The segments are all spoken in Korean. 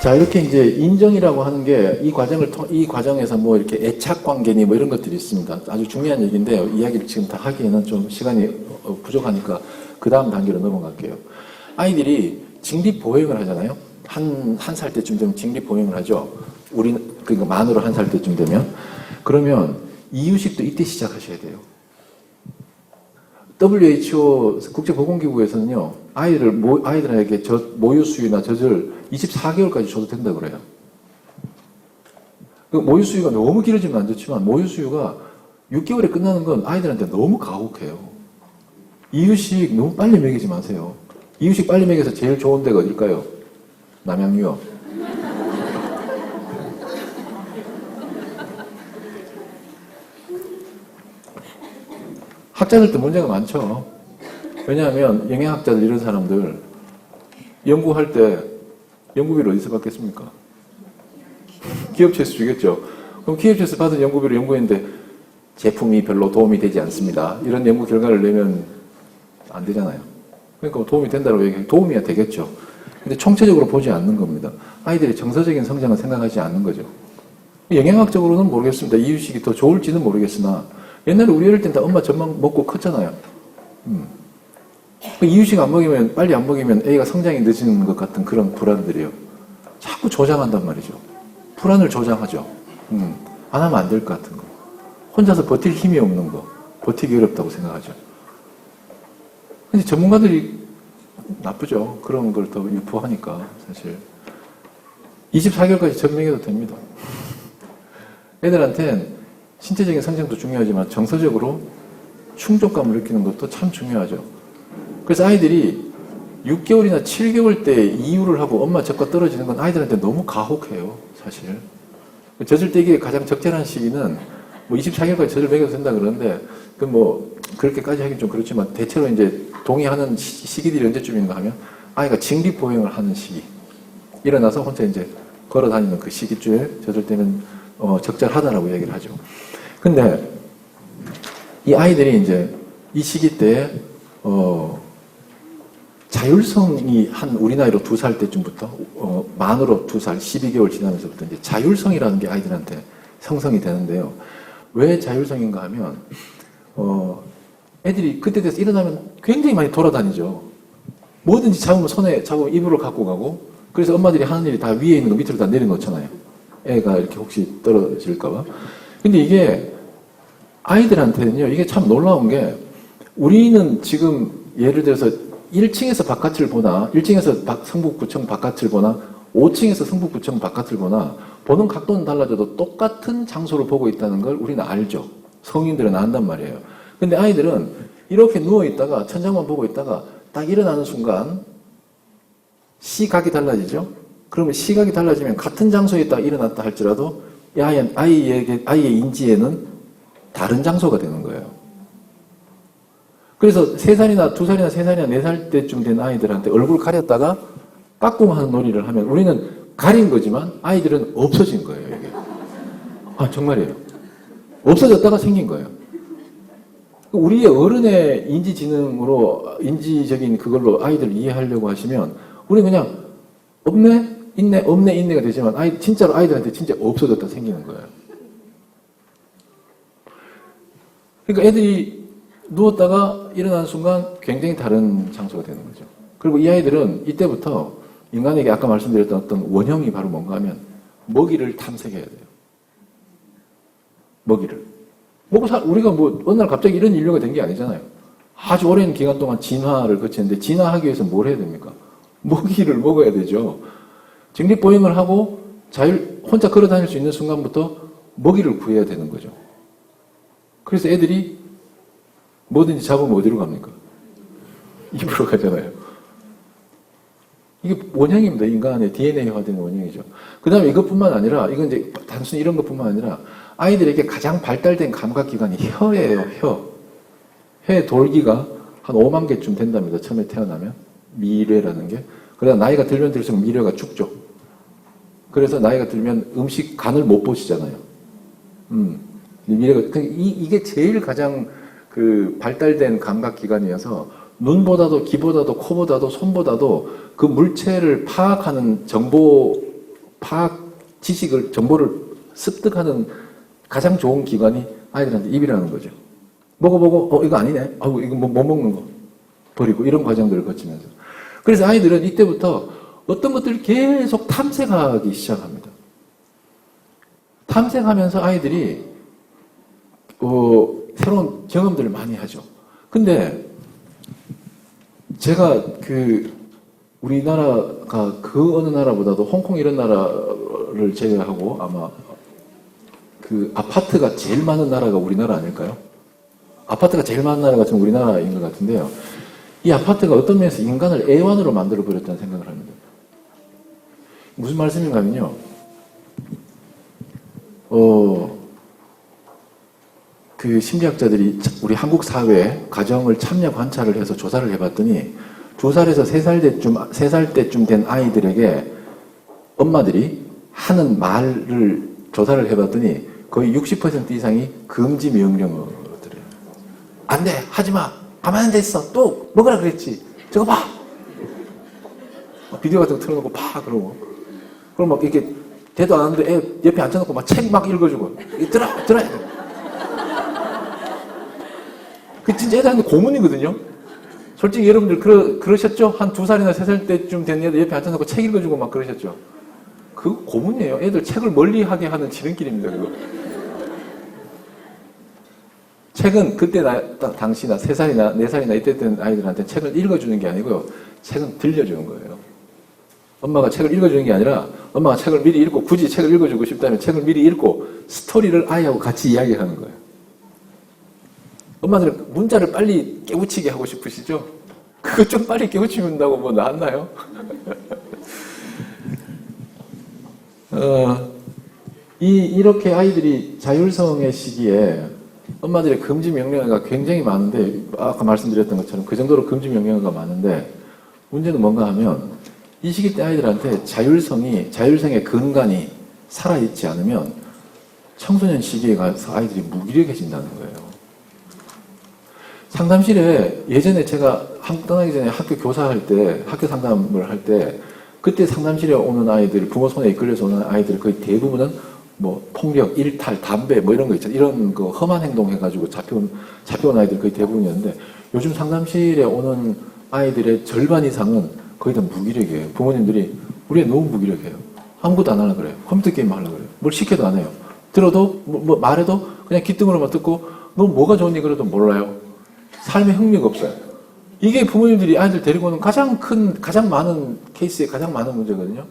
자, 이렇게 이제 인정이라고 하는 게 이 과정에서 뭐 이렇게 애착 관계니 뭐 이런 것들이 있습니다. 아주 중요한 얘기인데요. 이야기를 지금 다 하기에는 좀 시간이 부족하니까 그 다음 단계로 넘어갈게요. 아이들이 직립보행을 하잖아요. 한 살 때쯤 되면 직립보행을 하죠. 그러니까 만으로 한 살 때쯤 되면. 그러면 이유식도 이때 시작하셔야 돼요. WHO 국제보건기구에서는요, 아이들에게 모유수유나 젖을 24개월까지 줘도 된다고 그래요. 모유수유가 너무 길어지면 안 좋지만, 모유수유가 6개월에 끝나는 건 아이들한테 너무 가혹해요. 이유식 너무 빨리 먹이지 마세요. 이유식 빨리 먹여서 제일 좋은 데가 어딜까요? 남양유업. 학자들도 문제가 많죠. 왜냐하면 영양학자들 이런 사람들 연구할 때 연구비를 어디서 받겠습니까? 기업체에서 주겠죠. 그럼 기업체에서 받은 연구비로 연구했는데 제품이 별로 도움이 되지 않습니다. 이런 연구 결과를 내면 안 되잖아요. 그러니까 도움이 된다고 얘기해요. 도움이야 되겠죠. 근데 총체적으로 보지 않는 겁니다. 아이들의 정서적인 성장을 생각하지 않는 거죠. 영양학적으로는 모르겠습니다. 이유식이 더 좋을지는 모르겠으나 옛날에 우리 어릴 땐 다 엄마 젖만 먹고 컸잖아요. 이유식 안 먹이면, 빨리 안 먹이면 애가 성장이 늦은 것 같은 그런 불안들이요. 자꾸 조장한단 말이죠. 불안을 조장하죠. 안 하면 안 될 것 같은 거. 혼자서 버틸 힘이 없는 거. 버티기 어렵다고 생각하죠. 근데 전문가들이 나쁘죠. 그런 걸 더 유포하니까, 사실. 24개월까지 전명해도 됩니다. 애들한텐 신체적인 성장도 중요하지만 정서적으로 충족감을 느끼는 것도 참 중요하죠. 그래서 아이들이 6개월이나 7개월 때 이유를 하고 엄마 젖과 떨어지는 건 아이들한테 너무 가혹해요, 사실. 젖을 떼기에 가장 적절한 시기는 뭐 24개월까지 젖을 먹여도 된다 그러는데, 그 뭐, 그렇게까지 하긴 좀 그렇지만, 대체로 이제 동의하는 시기들이 언제쯤인가 하면, 아이가 직립보행을 하는 시기. 일어나서 혼자 이제 걸어 다니는 그 시기쯤에 젖을 떼면, 적절하다라고 얘기를 하죠. 근데, 이 아이들이 이제 이 시기 때, 자율성이 한 우리 나이로 2살 때쯤부터, 만으로 2살, 12개월 지나면서부터 이제 자율성이라는 게 아이들한테 형성이 되는데요. 왜 자율성인가 하면, 애들이 그때 돼서 일어나면 굉장히 많이 돌아다니죠. 뭐든지 잡으면 손에 잡으면 입으로 갖고 가고, 그래서 엄마들이 하는 일이 다 위에 있는 거 밑으로 다 내려놓잖아요. 애가 이렇게 혹시 떨어질까봐. 근데 이게 아이들한테는요, 이게 참 놀라운 게, 우리는 지금 예를 들어서 1층에서 바깥을 보나, 1층에서 성북구청 바깥을 보나, 5층에서 성북구청 바깥을 보나, 보는 각도는 달라져도 똑같은 장소를 보고 있다는 걸 우리는 알죠. 성인들은 안단 말이에요. 근데 아이들은 이렇게 누워있다가, 천장만 보고 있다가, 딱 일어나는 순간, 시각이 달라지죠? 그러면 시각이 달라지면 같은 장소에 있다가 일어났다 할지라도, 아이의 인지에는 다른 장소가 되는 거예요. 그래서 3살이나 2살이나 3살이나 4살 때쯤 된 아이들한테 얼굴 가렸다가 까꿍하는 놀이를 하면 우리는 가린 거지만 아이들은 없어진 거예요, 이게. 아, 정말이에요. 없어졌다가 생긴 거예요. 우리의 어른의 인지지능으로, 인지적인 그걸로 아이들을 이해하려고 하시면 우리는 그냥 없네, 있네, 없네, 있네가 되지만 진짜로 아이들한테 진짜 없어졌다 생기는 거예요. 그러니까 애들이 누웠다가 일어나는 순간 굉장히 다른 장소가 되는 거죠. 그리고 이 아이들은 이때부터 인간에게 아까 말씀드렸던 어떤 원형이 바로 뭔가 하면 먹이를 탐색해야 돼요. 먹이를. 우리가 뭐 어느 날 갑자기 이런 인류가 된 게 아니잖아요. 아주 오랜 기간 동안 진화를 거치는데 진화하기 위해서 뭘 해야 됩니까? 먹이를 먹어야 되죠. 직립보행을 하고 혼자 걸어 다닐 수 있는 순간부터 먹이를 구해야 되는 거죠. 그래서 애들이 뭐든지 잡으면 어디로 갑니까? 입으로 가잖아요. 이게 원형입니다. 인간의 DNA화된 원형이죠. 그 다음에 이것뿐만 아니라, 이건 이제 단순히 이런 것뿐만 아니라, 아이들에게 가장 발달된 감각기관이 혀예요, 혀. 혀의 돌기가 한 5만 개쯤 된답니다. 처음에 태어나면. 미뢰라는 게. 그러다 나이가 들면 들수록 미뢰가 죽죠. 그래서 나이가 들면 간을 못 보시잖아요. 미래가, 이게 제일 가장 발달된 감각기관이어서 눈보다도 귀보다도 코보다도 손보다도 그 물체를 파악하는 정보 파악, 지식을, 정보를 습득하는 가장 좋은 기관이 아이들한테 입이라는 거죠. 먹어보고, 이거 아니네. 이거 못 먹는 거. 버리고, 이런 과정들을 거치면서. 그래서 아이들은 이때부터 어떤 것들을 계속 탐색하기 시작합니다. 탐색하면서 아이들이, 새로운 경험들을 많이 하죠. 근데, 제가 우리나라가 그 어느 나라보다도 홍콩 이런 나라를 제외하고 아마 아파트가 제일 많은 나라가 우리나라 아닐까요? 아파트가 제일 많은 나라가 지금 우리나라인 것 같은데요. 이 아파트가 어떤 면에서 인간을 애완으로 만들어버렸다는 생각을 합니다. 무슨 말씀인가 하면요. 심리학자들이 우리 한국 사회에 가정을 참여 관찰을 해서 조사를 해봤더니 2살에서 3살 때쯤 된 아이들에게 엄마들이 하는 말을 조사를 해봤더니 거의 60% 이상이 금지 명령어로 들어요. 안 돼! 하지 마! 가만히 앉아 있어! 또 먹으라 그랬지! 저거 봐! 비디오 같은 거 틀어놓고 봐! 그러고. 그럼 막 이렇게 대도 안 하는데 애 옆에 앉혀놓고 막 책 막 읽어주고. 들어야 돼! 그 진짜 애들한테 고문이거든요? 솔직히 여러분들 그러셨죠? 한 2살이나 3살 때쯤 된 애들 옆에 앉혀놓고 책 읽어주고 막 그러셨죠? 그거 고문이에요. 애들 책을 멀리하게 하는 지름길입니다, 그거. 책은 그때 당시나 3살이나 4살이나 이때 된 아이들한테 책을 읽어주는 게 아니고요. 책은 들려주는 거예요. 엄마가 책을 읽어주는 게 아니라 엄마가 책을 미리 읽고 굳이 책을 읽어주고 싶다면 책을 미리 읽고 스토리를 아이하고 같이 이야기하는 거예요. 엄마들은 문자를 빨리 깨우치게 하고 싶으시죠? 그거 좀 빨리 깨우치는다고 뭐 나왔나요? 이렇게 아이들이 자율성의 시기에 엄마들의 금지 명령어가 굉장히 많은데, 아까 말씀드렸던 것처럼 그 정도로 금지 명령어가 많은데, 문제는 뭔가 하면, 이 시기 때 아이들한테 자율성의 근간이 살아있지 않으면 청소년 시기에 가서 아이들이 무기력해진다는 거예요. 상담실에 예전에 제가 한국 떠나기 전에 학교 교사할 때, 학교 상담을 할 때, 그때 상담실에 오는 아이들, 부모 손에 이끌려서 오는 아이들 거의 대부분은 뭐 폭력, 일탈, 담배 뭐 이런 거 있잖아요. 이런 거 험한 행동 해가지고 잡혀온 아이들 거의 대부분이었는데 요즘 상담실에 오는 아이들의 절반 이상은 거의 다 무기력이에요. 부모님들이 우리 애 너무 무기력해요. 아무것도 안 하려고 그래요. 컴퓨터 게임 하려고 그래요. 뭘 시켜도 안 해요. 들어도 뭐 말해도 그냥 귀등으로만 듣고 너 뭐가 좋은지 그래도 몰라요. 삶에 흥미가 없어요. 이게 부모님들이 아이들 데리고 오는 가장 많은 케이스에 가장 많은 문제거든요.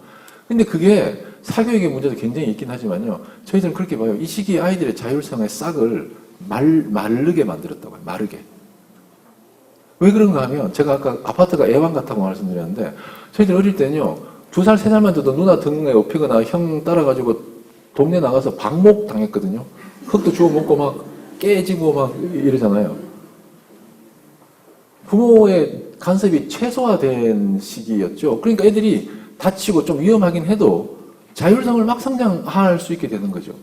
근데 그게 사교육의 문제도 굉장히 있긴 하지만요. 저희들은 그렇게 봐요. 이 시기에 아이들의 자율성의 싹을 마르게 만들었다고요. 마르게. 왜 그런가 하면 제가 아까 아파트가 애완 같다고 말씀드렸는데 저희들 어릴 때는요. 2살, 3살만 돼도 누나 등에 업히거나 형 따라가지고 동네 나가서 방목 당했거든요. 흙도 주워 먹고 막 깨지고 막 이러잖아요. 부모의 간섭이 최소화된 시기였죠. 그러니까 애들이 다치고 좀 위험하긴 해도 자율성을 막 성장할 수 있게 되는 거죠.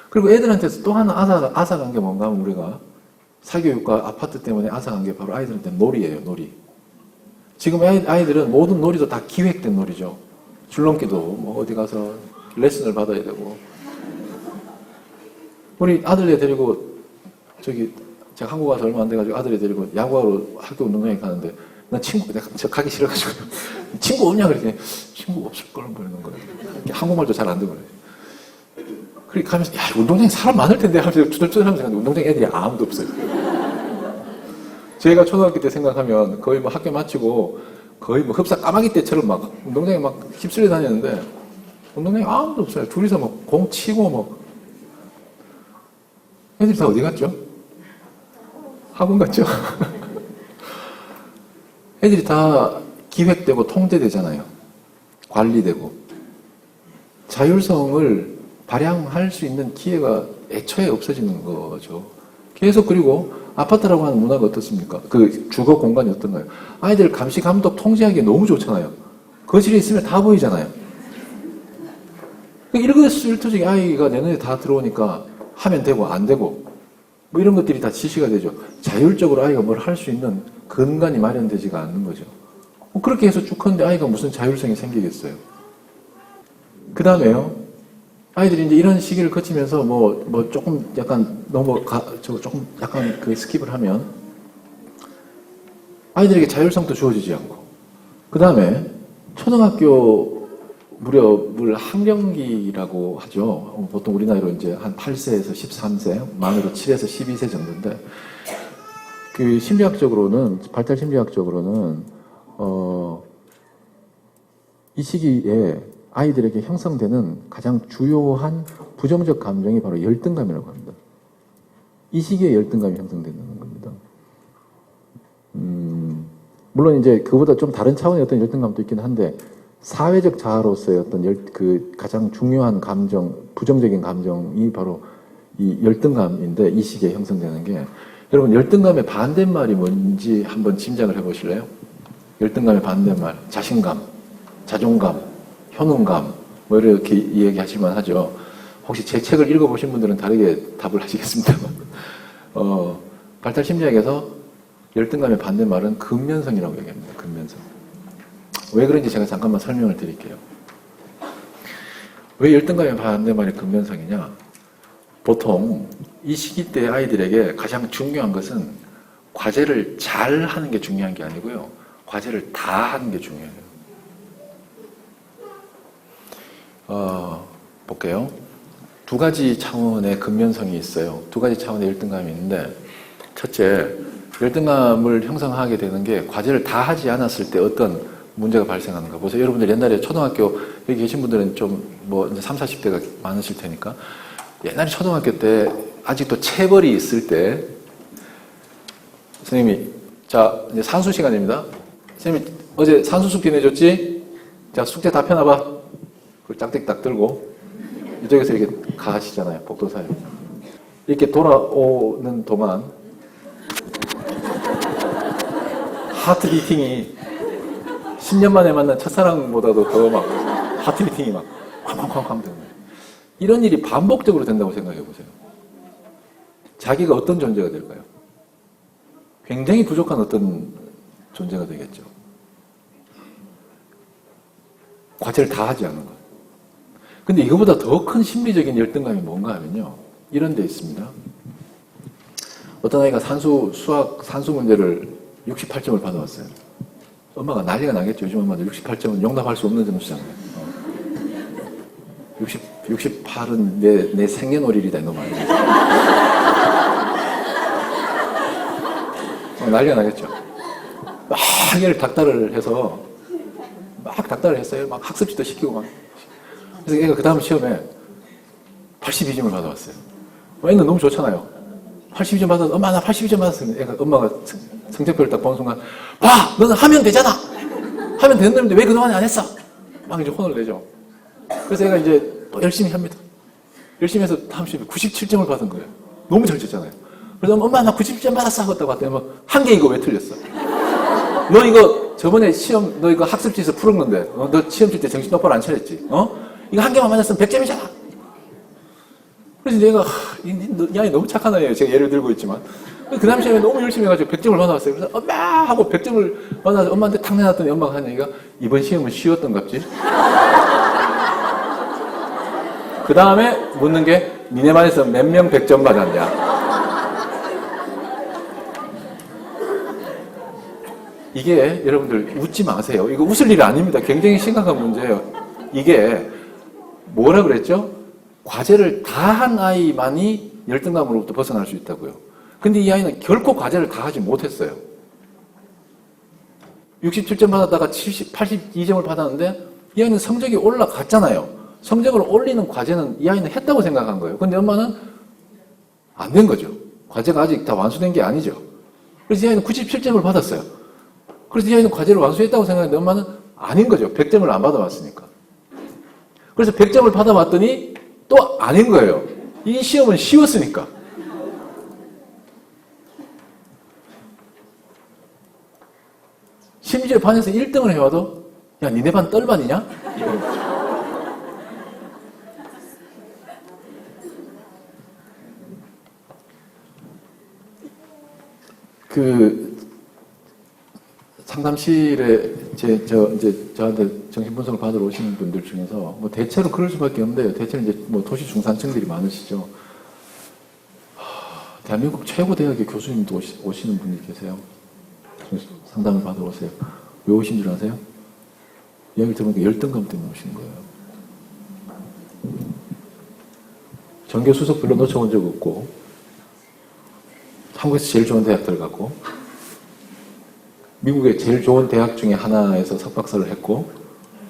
그리고 애들한테서 또 하나 앗아간 게 뭔가 하면 우리가 사교육과 아파트 때문에 앗아간 게 바로 아이들한테 놀이예요, 놀이. 지금 아이들은 모든 놀이도 다 기획된 놀이죠. 줄넘기도 뭐 어디 가서 레슨을 받아야 되고. 우리 아들애 데리고 제가 한국 와서 얼마 안 돼가지고 아들애 데리고 야구하러 학교 운동장에 가는데 내가 가기 싫어가지고 친구 없냐 그랬더니 친구 없을 거라고 그러는 거예요. 한국말도 잘 안 되고 그래요. 그렇게 가면서 야 운동장에 사람 많을 텐데 하면서 투덜투덜하면서 갔는데 운동장에 애들이 아무도 없어요. 제가 초등학교 때 생각하면 거의 뭐 학교 마치고 거의 뭐 흡사 까마귀 때처럼 막 운동장에 막 휩쓸려 다녔는데 운동장에 아무도 없어요. 둘이서 막 공 치고 막 애들이 다 어디 갔죠? 학원 갔죠? 애들이 다 기획되고 통제되잖아요. 관리되고. 자율성을 발양할 수 있는 기회가 애초에 없어지는 거죠. 계속 그리고 아파트라고 하는 문화가 어떻습니까? 그 주거 공간이 어떤가요? 아이들 감시, 감독, 통제하기 너무 좋잖아요. 거실에 있으면 다 보이잖아요. 일거수일투족이 아이가 내 눈에 다 들어오니까 하면 되고 안 되고 뭐 이런 것들이 다 지시가 되죠. 자율적으로 아이가 뭘 할 수 있는 근간이 마련되지가 않는 거죠. 그렇게 해서 쭉 컸는데 아이가 무슨 자율성이 생기겠어요. 그 다음에요. 아이들이 이제 이런 시기를 거치면서 조금 약간 조금 약간 그 스킵을 하면 아이들에게 자율성도 주어지지 않고 그 다음에 초등학교 무렵을 학령기라고 하죠. 보통 우리 나이로 이제 한 8세에서 13세, 만으로 7에서 12세 정도인데 그 심리학적으로는 발달 심리학적으로는 이 시기에 아이들에게 형성되는 가장 주요한 부정적 감정이 바로 열등감이라고 합니다. 이 시기에 열등감이 형성되는 겁니다. 물론 이제 그보다 좀 다른 차원의 어떤 열등감도 있긴 한데 사회적 자아로서의 어떤 그 가장 중요한 감정, 부정적인 감정이 바로 이 열등감인데 이 시기에 형성되는 게 여러분 열등감의 반대말이 뭔지 한번 짐작을 해보실래요? 열등감의 반대말, 자신감, 자존감, 효능감 뭐 이렇게 이야기하실만 하죠. 혹시 제 책을 읽어보신 분들은 다르게 답을 하시겠습니다만 발달 심리학에서 열등감의 반대말은 근면성이라고 얘기합니다. 근면성. 왜 그런지 제가 잠깐만 설명을 드릴게요. 왜 열등감의 반대말이 근면성이냐? 보통 이 시기 때 아이들에게 가장 중요한 것은 과제를 잘 하는 게 중요한 게 아니고요. 과제를 다 하는 게 중요해요. 볼게요. 두 가지 차원의 근면성이 있어요. 두 가지 차원의 열등감이 있는데 첫째, 열등감을 형성하게 되는 게 과제를 다 하지 않았을 때 어떤 문제가 발생하는가. 보세요. 여러분들 옛날에 초등학교 여기 계신 분들은 좀 이제 30, 40대가 많으실 테니까 옛날에 초등학교 때 아직도 체벌이 있을 때 선생님이 자 이제 산수 시간입니다. 선생님이 어제 산수 숙제 내줬지? 자 숙제 다 펴놔봐. 그걸 짝대기 딱 들고 이쪽에서 이렇게 가시잖아요. 복도사에 이렇게 돌아오는 동안 하트 비팅이 10년 만에 만난 첫사랑보다도 더 막 하트 비팅이 막 쾅쾅쾅쾅 되는 거예요. 이런 일이 반복적으로 된다고 생각해 보세요. 자기가 어떤 존재가 될까요? 굉장히 부족한 어떤 존재가 되겠죠. 과제를 다 하지 않는 것. 근데 이거보다 더 큰 심리적인 열등감이 뭔가 하면요. 이런 데 있습니다. 어떤 아이가 수학 산수 문제를 68점을 받아왔어요. 엄마가 난리가 나겠죠. 요즘 엄마들 68점은 용납할 수 없는 점수잖아요. 68은 내 생년월일이다, 이놈 아니야. 난리가 나겠죠. 막 얘를 닥달을 해서, 막 닥달을 했어요. 막 학습지도 시키고 막. 그래서 얘가 그 다음 시험에 82점을 받아왔어요. 애는 너무 좋잖아요. 82점 받아서, 엄마, 나 82점 받았어요. 애가, 엄마가 성적표를 딱 보는 순간, 봐! 너는 하면 되잖아! 하면 되는 놈인데 왜 그동안에 안 했어? 막 이제 혼을 내죠. 그래서 애가 이제 또 열심히 합니다. 열심히 해서 다음 시험에 97점을 받은 거예요. 너무 잘 쳤잖아요. 그래서 엄마, 나 97점 받았어! 하고 봤더니 한 개 이거 왜 틀렸어? 너 이거 저번에 시험, 너 이거 학습지에서 풀은 건데, 너 시험 칠 때 정신 똑바로 안 차렸지? 이거 한 개만 맞았으면 100점이잖아! 그래서 내가 이 아이 너무 착한 아이예요. 제가 예를 들고 있지만 그 다음 시험에 너무 열심히 해가지고 100점을 받아왔어요. 그래서 엄마 하고 100점을 받아서 엄마한테 탁 내놨더니 엄마가 하는 얘기가 이번 시험은 쉬웠던갑지. 그 다음에 묻는 게 니네 반에서 몇 명 100점 받았냐. 이게 여러분들 웃지 마세요. 이거 웃을 일이 아닙니다. 굉장히 심각한 문제예요. 이게 뭐라 그랬죠? 과제를 다 한 아이만이 열등감으로부터 벗어날 수 있다고요. 근데 이 아이는 결코 과제를 다 하지 못했어요. 67점 받았다가 82점을 받았는데 이 아이는 성적이 올라갔잖아요. 성적을 올리는 과제는 이 아이는 했다고 생각한 거예요. 근데 엄마는 안 된 거죠. 과제가 아직 다 완수된 게 아니죠. 그래서 이 아이는 97점을 받았어요. 그래서 이 아이는 과제를 완수했다고 생각했는데 엄마는 아닌 거죠. 100점을 안 받아왔으니까. 그래서 100점을 받아왔더니 또 아닌 거예요. 이 시험은 쉬웠으니까. 심지어 반에서 1등을 해와도 야 니네 반 떨반이냐? 이런 거죠. 상담실에 이제 저한테 정신분석을 받으러 오시는 분들 중에서 뭐 대체로 그럴 수밖에 없는데 대체로 이제 뭐 도시 중산층들이 많으시죠. 대한민국 최고 대학의 교수님도 오시는 분이 계세요. 상담을 받으러 오세요. 왜 오신 줄 아세요? 이야기를 들으니까 열등감 때문에 오시는 거예요. 전교 수석 별로 놓쳐본 적 없고 한국에서 제일 좋은 대학 들어갔고 미국의 제일 좋은 대학 중에 하나에서 석박사를 했고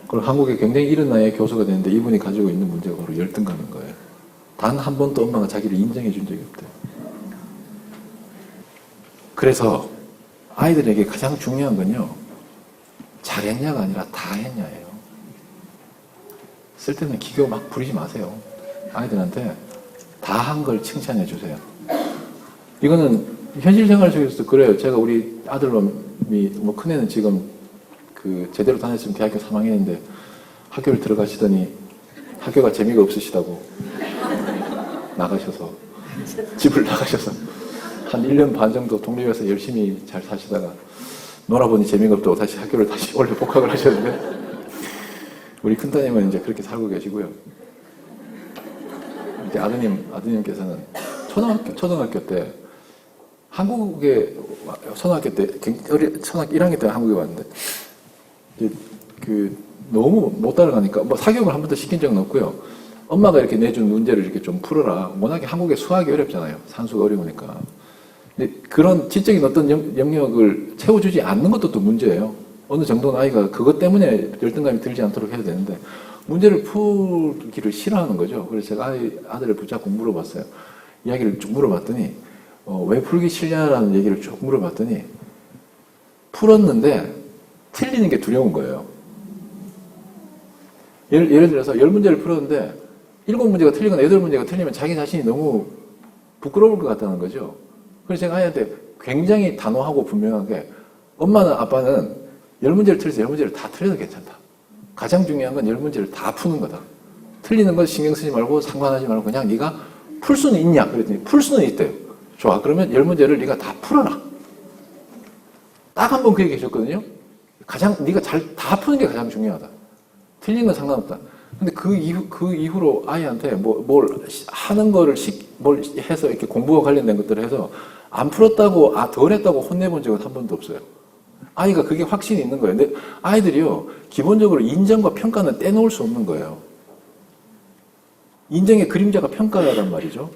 그리고 한국에 굉장히 이른 나이에 교수가 됐는데 이분이 가지고 있는 문제가 바로 열등감인 거예요. 단 한 번도 엄마가 자기를 인정해 준 적이 없대요. 그래서 아이들에게 가장 중요한 건요. 잘했냐가 아니라 다 했냐예요. 쓸데없는 기교 막 부리지 마세요. 아이들한테 다 한 걸 칭찬해 주세요. 이거는 현실 생활 속에서도 그래요. 제가 우리 아들놈이 뭐 큰애는 지금 그 제대로 다녔으면 대학교 3학년인데 학교를 들어가시더니 학교가 재미가 없으시다고 나가셔서 집을 나가셔서 한 1년 반 정도 독립해서 열심히 잘 사시다가 놀아보니 재미가 없다고 다시 학교를 다시 원래 복학을 하셨는데 우리 큰따님은 이제 그렇게 살고 계시고요. 이제 아드님께서는 초등학교 때 한국에 초등학교 1학년 때 한국에 왔는데 그 너무 못 따라가니까 뭐 사교육을 한 번도 시킨 적은 없고요. 엄마가 이렇게 내준 문제를 이렇게 좀 풀어라. 워낙에 한국에 수학이 어렵잖아요. 산수가 어려우니까. 근데 그런 지적인 어떤 영역을 채워주지 않는 것도 또 문제예요. 어느 정도는 아이가 그것 때문에 열등감이 들지 않도록 해야 되는데 문제를 풀기를 싫어하는 거죠. 그래서 제가 아들을 붙잡고 물어봤어요. 이야기를 쭉 물어봤더니 왜 풀기 싫냐라는 얘기를 쭉 물어봤더니 풀었는데 틀리는 게 두려운 거예요. 예를 들어서 10문제를 풀었는데 7문제가 틀리거나 8문제가 틀리면 자기 자신이 너무 부끄러울 것 같다는 거죠. 그래서 제가 아이한테 굉장히 단호하고 분명하게 엄마는 아빠는 10문제를 틀려서 10문제를 다 틀려도 괜찮다. 가장 중요한 건 10문제를 다 푸는 거다. 틀리는 건 신경 쓰지 말고 상관하지 말고 그냥 네가 풀 수는 있냐? 그랬더니 풀 수는 있대요. 좋아. 그러면 10문제를 네가 다 풀어라. 딱 한 번 그 얘기 해줬거든요. 네가 다 푸는 게 가장 중요하다. 틀린 건 상관없다. 근데 그 이후로 아이한테 뭘 하는 거를 뭘 해서 이렇게 공부와 관련된 것들을 해서 안 풀었다고, 덜 했다고 혼내본 적은 한 번도 없어요. 아이가 그게 확신이 있는 거예요. 근데 아이들이요, 기본적으로 인정과 평가는 떼놓을 수 없는 거예요. 인정의 그림자가 평가란 말이죠.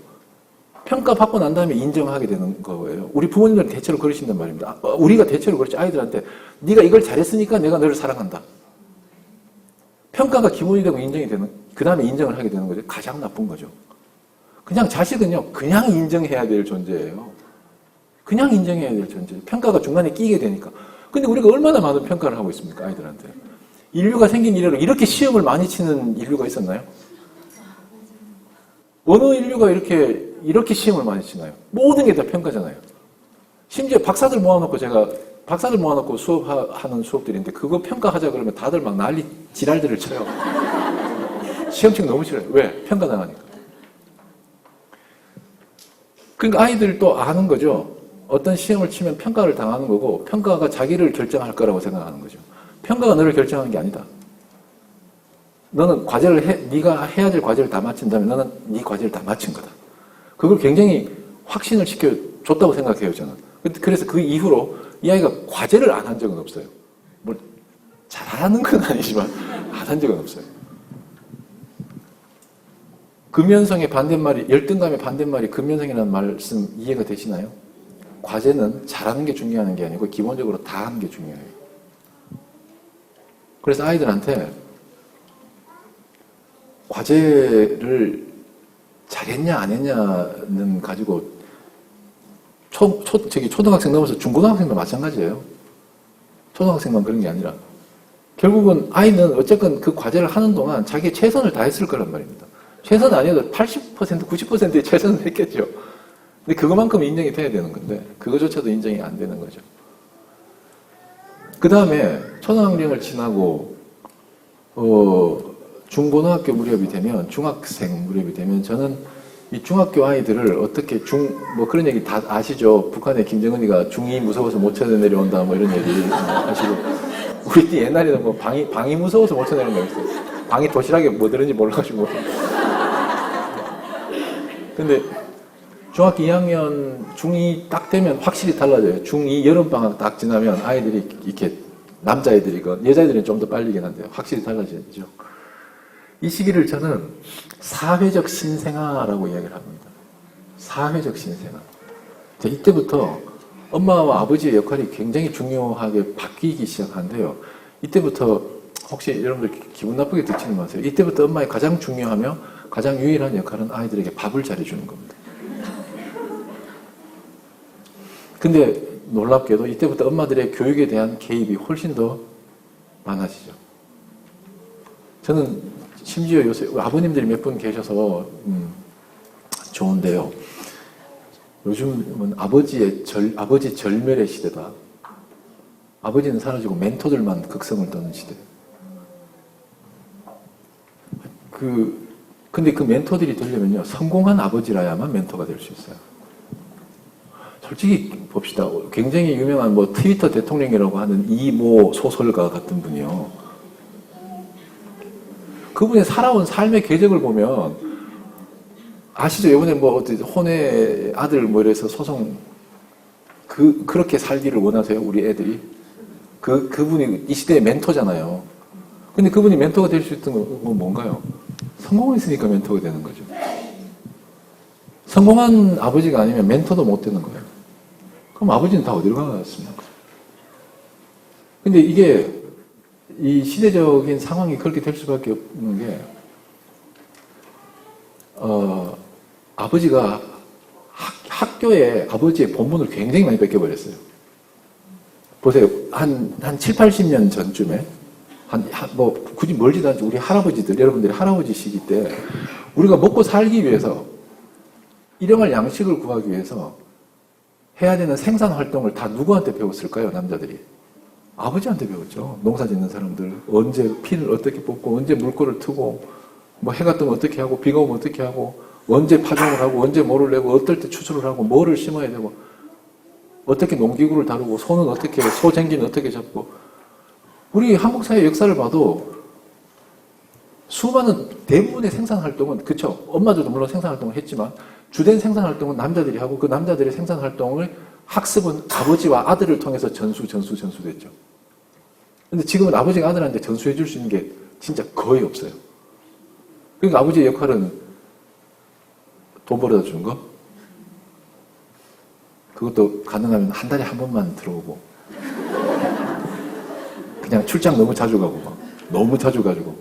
평가받고 난 다음에 인정하게 되는 거예요. 우리 부모님들은 대체로 그러신단 말입니다. 우리가 대체로 그렇지. 아이들한테 네가 이걸 잘했으니까 내가 너를 사랑한다. 평가가 기본이 되고 인정이 되는, 그 다음에 인정을 하게 되는 거죠. 가장 나쁜 거죠. 그냥 자식은요, 그냥 인정해야 될 존재예요. 그냥 인정해야 될 존재. 평가가 중간에 끼게 되니까. 근데 우리가 얼마나 많은 평가를 하고 있습니까, 아이들한테. 인류가 생긴 이래로 이렇게 시험을 많이 치는 인류가 있었나요? 어느 인류가 이렇게 시험을 많이 치나요? 모든 게 다 평가잖아요. 심지어 박사들 모아놓고 수업하는 수업들인데 그거 평가하자 그러면 다들 막 난리 지랄들을 쳐요. 시험 치기 너무 싫어요. 왜? 평가당하니까. 그러니까 아이들도 아는 거죠. 어떤 시험을 치면 평가를 당하는 거고 평가가 자기를 결정할 거라고 생각하는 거죠. 평가가 너를 결정하는 게 아니다. 너는 네가 해야 될 과제를 다 마친다면 너는 네 과제를 다 마친 거다. 그걸 굉장히 확신을 시켜줬다고 생각해요, 저는. 그래서 그 이후로 이 아이가 과제를 안 한 적은 없어요. 뭘 잘하는 건 아니지만 안 한 적은 없어요. 금연성의 반대말이, 열등감의 반대말이 금연성이라는 말씀 이해가 되시나요? 과제는 잘하는 게 중요한 게 아니고 기본적으로 다 하는 게 중요해요. 그래서 아이들한테 과제를 잘했냐 안 했냐는 가지고 초등학생 넘어서 중고등학생도 마찬가지예요. 초등학생만 그런 게 아니라 결국은 아이는 어쨌건 그 과제를 하는 동안 자기의 최선을 다했을 거란 말입니다. 최선 아니어도 80%, 90%의 최선을 했겠죠. 근데 그것만큼 인정이 돼야 되는 건데 그거조차도 인정이 안 되는 거죠. 그 다음에 초등학년을 지나고 중고등학교 무렵이 되면, 중학생 무렵이 되면 저는 이 중학교 아이들을 어떻게 뭐 그런 얘기 다 아시죠? 북한의 김정은이가 중2 무서워서 못 쳐내려온다, 뭐 이런 얘기 아시고. 우리 때 옛날에는 뭐 방이 무서워서 못 쳐내려온다 그랬어요. 방이 도시락에 뭐 들은지 몰라가지고. 근데 중학교 2학년, 중2 딱 되면 확실히 달라져요. 중2 여름방학 딱 지나면 아이들이 이렇게, 남자애들이건, 여자애들은 좀 더 빨리긴 한데요. 확실히 달라지죠. 이 시기를 저는 사회적 신생아라고 이야기를 합니다. 사회적 신생아. 자, 이때부터 엄마와 아버지의 역할이 굉장히 중요하게 바뀌기 시작하는데요. 이때부터 혹시 여러분들 기분 나쁘게 듣지는 마세요. 이때부터 엄마의 가장 중요하며 가장 유일한 역할은 아이들에게 밥을 잘해주는 겁니다. 근데 놀랍게도 이때부터 엄마들의 교육에 대한 개입이 훨씬 더 많아지죠. 저는 심지어 요새 아버님들이 몇 분 계셔서 좋은데요. 요즘은 아버지 절멸의 시대다. 아버지는 사라지고 멘토들만 극성을 떠는 시대. 근데 그 멘토들이 되려면요, 성공한 아버지라야만 멘토가 될 수 있어요. 솔직히 봅시다. 굉장히 유명한 뭐 트위터 대통령이라고 하는 이모 소설가 같은 분이요. 그분의 살아온 삶의 궤적을 보면 아시죠? 이번에 뭐 어디 혼외 아들 뭐 이래서 소송 그렇게 살기를 원하세요? 우리 애들이? 그분이 이 시대의 멘토잖아요. 근데 그분이 멘토가 될 수 있던 건 뭔가요? 성공을 했으니까 멘토가 되는 거죠. 성공한 아버지가 아니면 멘토도 못 되는 거예요. 그럼 아버지는 다 어디로 가겠습니까? 근데 이게 이 시대적인 상황이 그렇게 될 수밖에 없는 게, 아버지가 학교에 아버지의 본분을 굉장히 많이 뺏겨버렸어요. 보세요. 한 7, 80년 전쯤에, 뭐, 굳이 멀지도 않죠. 우리 할아버지들, 여러분들이 할아버지 시기 때, 우리가 먹고 살기 위해서, 일용할 양식을 구하기 위해서 해야 되는 생산 활동을 다 누구한테 배웠을까요, 남자들이? 아버지한테 배웠죠. 농사 짓는 사람들. 언제 피를 어떻게 뽑고, 언제 물꼬를 트고, 뭐 해가 뜨면 어떻게 하고, 비가 오면 어떻게 하고, 언제 파종을 하고, 언제 뭐를 내고, 어떨 때 추수를 하고, 뭐를 심어야 되고, 어떻게 농기구를 다루고, 소는 어떻게, 소쟁기는 어떻게 잡고. 우리 한국 사회 역사를 봐도 수많은 대부분의 생산 활동은, 그쵸. 엄마들도 물론 생산 활동을 했지만, 주된 생산 활동은 남자들이 하고, 그 남자들의 생산 활동을 학습은 아버지와 아들을 통해서 전수됐죠. 근데 지금은 아버지가 아들한테 전수해 줄 수 있는 게 진짜 거의 없어요. 그러니까 아버지의 역할은 돈 벌어다 주는 거? 그것도 가능하면 한 달에 한 번만 들어오고. 그냥 출장 너무 자주 가고, 너무 자주 가지고.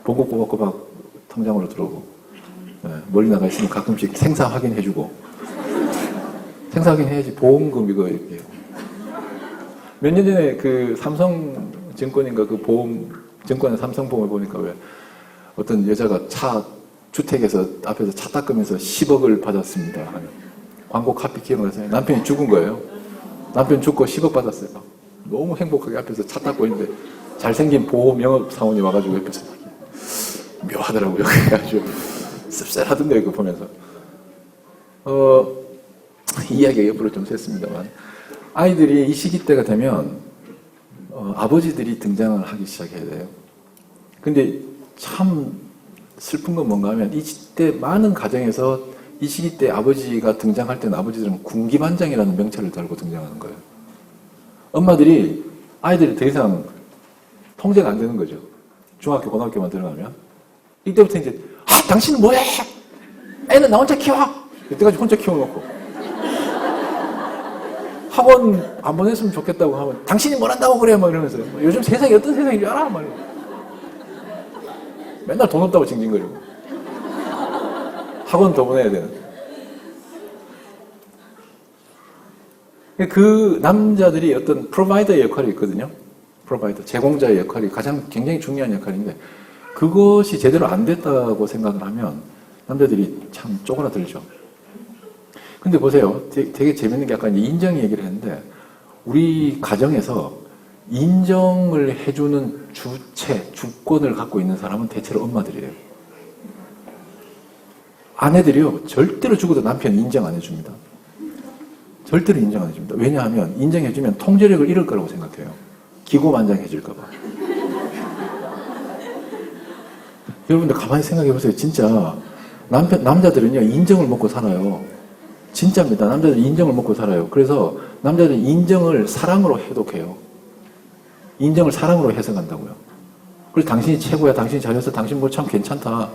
보고 꼬박꼬박 통장으로 들어오고. 네, 멀리 나가 있으면 가끔씩 생사 확인해주고. 생사 확인해야지 보험금 이거 이렇게. 몇 년 전에 그 삼성증권인가 그 증권의 삼성보험을 보니까 왜 어떤 여자가 주택에서 앞에서 차 닦으면서 10억을 받았습니다 하는 광고 카피 기억나세요? 남편이 죽은 거예요. 남편 죽고 10억 받았어요. 너무 행복하게 앞에서 차 닦고 있는데 잘생긴 보험 영업사원이 와가지고 옆에서 묘하더라고요. 그래가지고 씁쓸하던데 그거 보면서. 이야기가 옆으로 좀 샜습니다만, 아이들이 이 시기 때가 되면 아버지들이 등장을 하기 시작해야 돼요. 근데 참 슬픈 건 뭔가 하면 이 시대 많은 가정에서 이 시기 때 아버지가 등장할 때는 아버지들은 군기반장이라는 명찰을 달고 등장하는 거예요. 엄마들이 아이들이 더 이상 통제가 안 되는 거죠. 중학교, 고등학교만 들어가면. 이때부터 이제 당신은 뭐해? 애는 나 혼자 키워! 이때까지 혼자 키워놓고 학원 안 보냈으면 좋겠다고 하면 당신이 뭘 한다고 그래? 막 이러면서 요즘 세상이 어떤 세상인 줄 알아? 막 맨날 돈 없다고 징징거리고 학원 더 보내야 되는. 그 남자들이 어떤 프로바이더의 역할이 있거든요. 프로바이더, 제공자의 역할이 굉장히 중요한 역할인데 그것이 제대로 안 됐다고 생각을 하면 남자들이 참 쪼그라들죠. 근데 보세요. 되게 재밌는 게 아까 인정 얘기를 했는데 우리 가정에서 인정을 해주는 주권을 갖고 있는 사람은 대체로 엄마들이에요. 아내들이요, 절대로 죽어도 남편 인정 안 해줍니다. 절대로 인정 안 해줍니다. 왜냐하면 인정해주면 통제력을 잃을 거라고 생각해요. 기고만장해질까봐. 여러분들 가만히 생각해 보세요. 진짜 남자들은요, 인정을 먹고 살아요. 진짜입니다. 남자들은 인정을 먹고 살아요. 그래서 남자들은 인정을 사랑으로 해독해요. 인정을 사랑으로 해석한다고요. 그래서 당신이 최고야, 당신이 잘했어, 당신 뭐 참 괜찮다,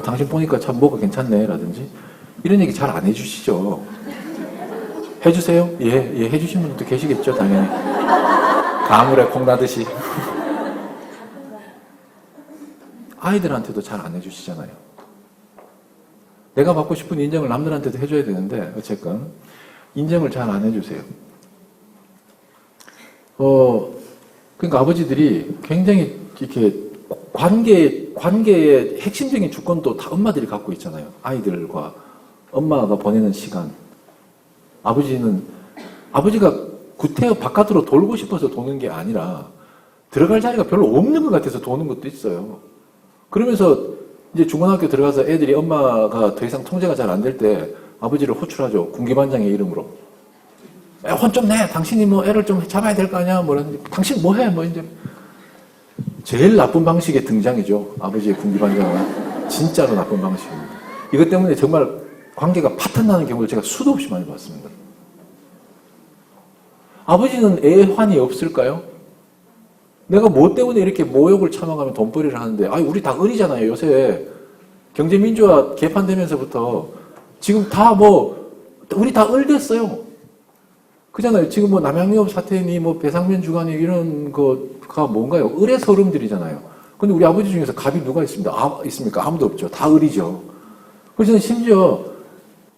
당신 보니까 참 뭐가 괜찮네, 라든지 이런 얘기 잘 안 해주시죠. 해주세요? 예, 해주신 분들도 계시겠죠, 당연히. 가물에 콩 나듯이. 아이들한테도 잘 안 해주시잖아요. 내가 받고 싶은 인정을 남들한테도 해줘야 되는데 어쨌건 인정을 잘 안 해주세요. 그러니까 아버지들이 굉장히 이렇게 관계의 핵심적인 주권도 다 엄마들이 갖고 있잖아요. 아이들과 엄마가 보내는 시간. 아버지가 구태여 바깥으로 돌고 싶어서 도는 게 아니라 들어갈 자리가 별로 없는 것 같아서 도는 것도 있어요. 그러면서 이제 중고등학교 들어가서 애들이 엄마가 더 이상 통제가 잘 안 될 때 아버지를 호출하죠. 군기반장의 이름으로. 혼 좀 내! 당신이 뭐 애를 좀 잡아야 될 거 아니야? 뭐라는지. 당신 뭐 해? 뭐 이제. 제일 나쁜 방식의 등장이죠. 아버지의 군기반장은. 진짜로 나쁜 방식입니다. 이것 때문에 정말 관계가 파탄나는 경우를 제가 수도 없이 많이 봤습니다. 아버지는 애환이 없을까요? 내가 뭐 때문에 이렇게 모욕을 참아가며 돈벌이를 하는데, 우리 다 을이잖아요. 요새 경제민주화 개판되면서부터 지금 우리 다 을 됐어요. 그잖아요. 지금 뭐 남양유업 사태니 뭐 배상면 주간이 이런 거가 뭔가요? 을의 서름들이잖아요. 근데 우리 아버지 중에서 갑이 누가 있습니까? 아무도 없죠. 다 을이죠. 그래서 저는 심지어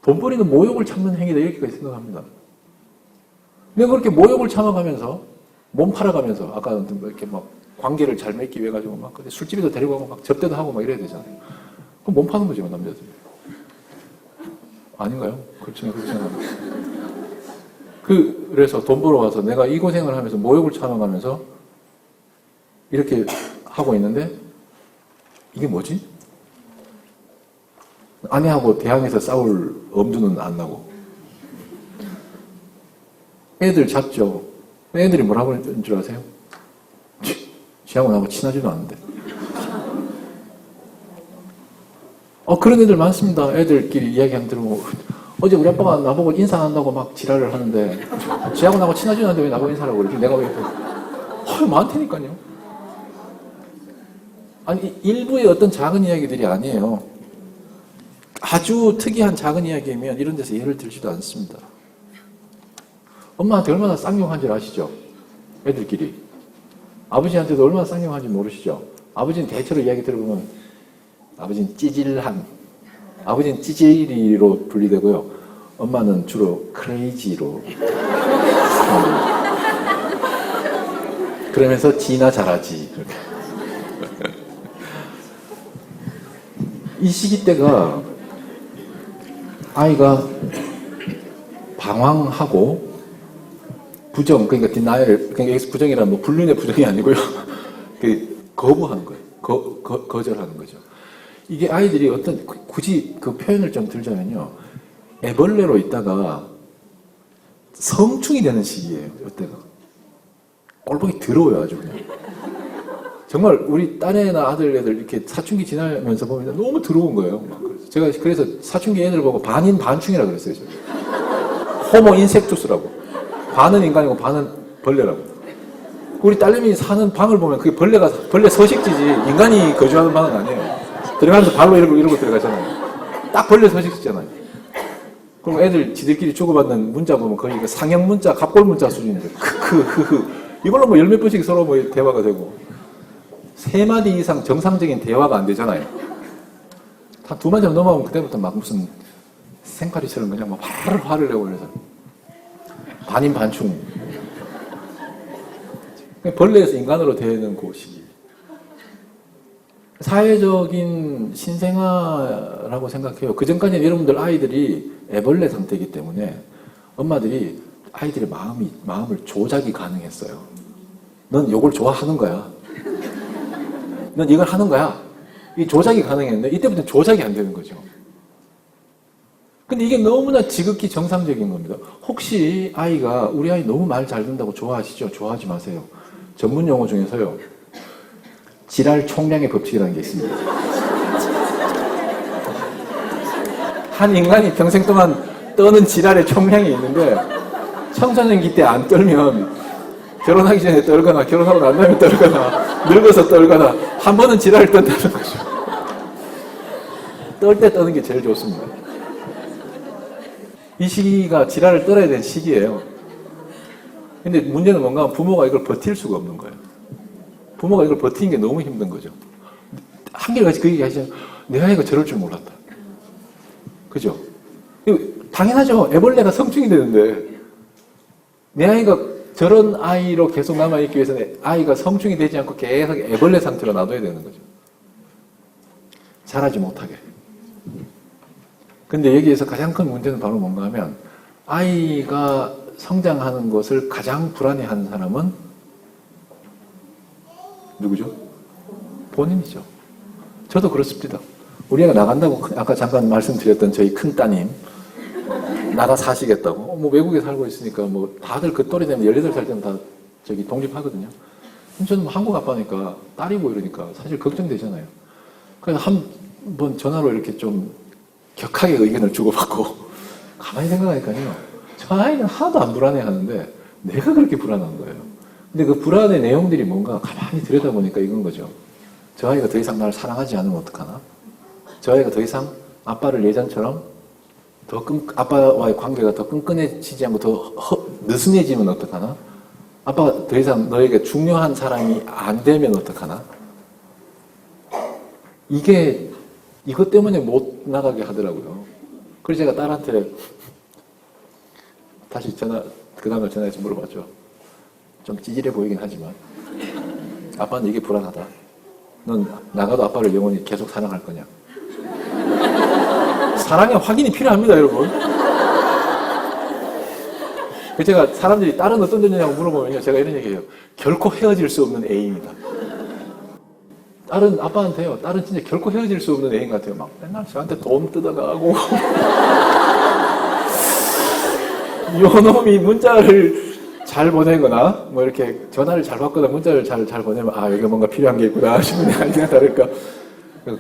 돈벌이는 모욕을 참는 행위다 이렇게까지 생각합니다. 내가 그렇게 모욕을 참아가면서 몸 팔아가면서 아까 이렇게 막 관계를 잘 맺기 위해 가지고 막 술집에도 데리고 가고 막 접대도 하고 막 이래야 되잖아요. 그럼 몸 파는 거죠, 남자들. 아닌가요? 그렇죠, 그래서 돈 벌어 와서 내가 이 고생을 하면서 모욕을 참아가면서 이렇게 하고 있는데 이게 뭐지? 아내하고 대항해서 싸울 엄두는 안 나고 애들 잡죠. 애들이 뭐라고 하는 줄 아세요? 지하고 나하고 친하지도 않은데. 그런 애들 많습니다. 애들끼리 이야기하면 들으면 어제 우리 아빠가 나보고 인사한다고 막 지랄을 하는데 지하고 나하고 친하지도 않은데 왜 나보고 인사하라고 그러지? 내가 왜 많다니까요. 아니 일부의 어떤 작은 이야기들이 아니에요. 아주 특이한 작은 이야기이면 이런 데서 예를 들지도 않습니다. 엄마한테 얼마나 쌍욕한지 아시죠? 애들끼리. 아버지한테도 얼마나 쌍욕한지 모르시죠? 아버지는 대체로 이야기 들어보면 아버지는 찌질한, 아버지는 찌질이로 분리되고요. 엄마는 주로 크레이지로. 그러면서 지나 잘하지. 이 시기 때가 아이가 방황하고 부정, 그러니까 denial, 그러니까 여기서 부정이란 뭐 불륜의 부정이 아니고요. 거부하는 거예요. 거절하는 거죠. 이게 아이들이 굳이 그 표현을 좀 들자면요. 애벌레로 있다가 성충이 되는 시기예요. 이때가. 꼴보기 더러워요, 아주 그냥. 정말 우리 딸애나 아들 애들 이렇게 사춘기 지나면서 보면 너무 더러운 거예요. 제가 그래서 사춘기 애들 보고 반인 반충이라 그랬어요. 호모 인섹투스라고. 반은 인간이고 반은 벌레라고. 우리 딸내미 사는 방을 보면 그게 벌레 서식지지 인간이 거주하는 방은 아니에요. 들어가면서 발로 이러고 들어가잖아요. 딱 벌레 서식지잖아요. 그럼 애들 지들끼리 주고받는 문자 보면 거의 상형 문자, 갑골 문자 수준이죠. 이걸로 뭐 열 몇 번씩 서로 뭐 대화가 되고 3마디 이상 정상적인 대화가 안 되잖아요. 한 2마디 넘어가면 그때부터 막 무슨 생파리처럼 그냥 막 화를 내고 그래서 반인 반충. 벌레에서 인간으로 되는 그 시기. 사회적인 신생아라고 생각해요. 그 전까지는 여러분들 아이들이 애벌레 상태이기 때문에 엄마들이 아이들의 마음을 조작이 가능했어요. 넌 이걸 좋아하는 거야. 넌 이걸 하는 거야. 이 조작이 가능했는데 이때부터 조작이 안 되는 거죠. 근데 이게 너무나 지극히 정상적인 겁니다. 혹시 아이가 우리 아이 너무 말 잘 듣는다고 좋아하시죠? 좋아하지 마세요. 전문 용어 중에서요. 지랄 총량의 법칙이라는 게 있습니다. 한 인간이 평생 동안 떠는 지랄의 총량이 있는데 청소년기 때 안 떨면 결혼하기 전에 떨거나 결혼하고 난 다음에 떨거나 늙어서 떨거나 한 번은 지랄을 떤다는 거죠. 떨 때 떠는 게 제일 좋습니다. 이 시기가 지랄을 떨어야 되는 시기예요. 근데 문제는 뭔가 하면 부모가 이걸 버틸 수가 없는 거예요. 부모가 이걸 버티는 게 너무 힘든 거죠. 한결같이 그 얘기 하시면 내 아이가 저럴 줄 몰랐다. 그죠? 당연하죠. 애벌레가 성충이 되는데 내 아이가 저런 아이로 계속 남아있기 위해서는 아이가 성충이 되지 않고 계속 애벌레 상태로 놔둬야 되는 거죠. 자라지 못하게. 근데 여기에서 가장 큰 문제는 바로 뭔가 하면 아이가 성장하는 것을 가장 불안해하는 사람은 누구죠? 본인이죠. 저도 그렇습니다. 우리 애가 나간다고 아까 잠깐 말씀드렸던 저희 큰 따님 나가 사시겠다고 뭐 외국에 살고 있으니까 뭐 다들 그 또래 되면 18살 되면 다 저기 독립하거든요. 저는 뭐 한국 아빠니까 딸이고 이러니까 사실 걱정되잖아요. 그래서 한 번 전화로 이렇게 좀 격하게 의견을 주고받고 가만히 생각하니까요. 저 아이는 하나도 안 불안해하는데 내가 그렇게 불안한 거예요. 근데 그 불안의 내용들이 뭔가 가만히 들여다보니까 이건 거죠. 저 아이가 더 이상 나를 사랑하지 않으면 어떡하나? 저 아이가 더 이상 아빠를 예전처럼 아빠와의 관계가 더 끈끈해지지 않고 더 느슨해지면 어떡하나? 아빠가 더 이상 너에게 중요한 사람이 안 되면 어떡하나? 이것 때문에 못 나가게 하더라고요. 그래서 제가 딸한테 다시 그 다음날 전화해서 물어봤죠. 좀 찌질해 보이긴 하지만 아빠는 이게 불안하다. 넌 나가도 아빠를 영원히 계속 사랑할 거냐? 사랑의 확인이 필요합니다, 여러분. 제가 사람들이 딸은 어떤 존재냐고 물어보면요. 제가 이런 얘기해요. 결코 헤어질 수 없는 애인이다. 딸은 아빠한테요. 딸은 진짜 결코 헤어질 수 없는 애인 같아요. 막 맨날 저한테 돈 뜯어가고 요 놈이 문자를 잘 보내거나 뭐 이렇게 전화를 잘 받거나 문자를 잘 보내면 아 여기 뭔가 필요한 게 있구나 싶은데 아니나 다를까